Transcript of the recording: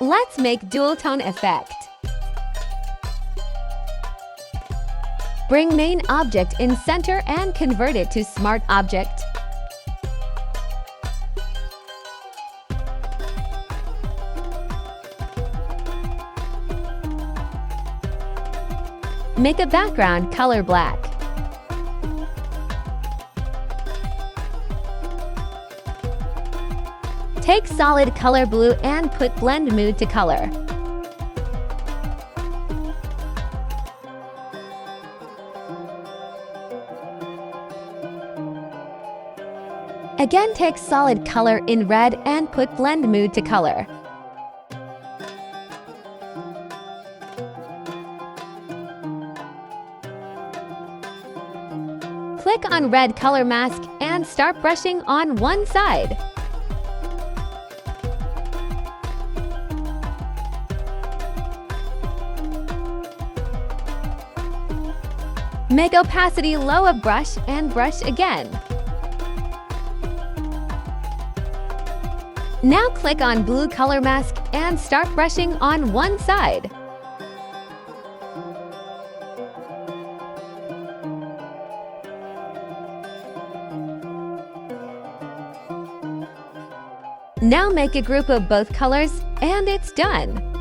Let's make Duel Tone Effect. Bring main object in center and convert it to Smart Object. Make a background color black. Take solid color blue and put blend mood to color. Again, take solid color in red and put blend mood to color. Click on red color mask and start brushing on one side. Make opacity low of brush and brush again. Now click on blue color mask and start brushing on one side. Now make a group of both colors and it's done.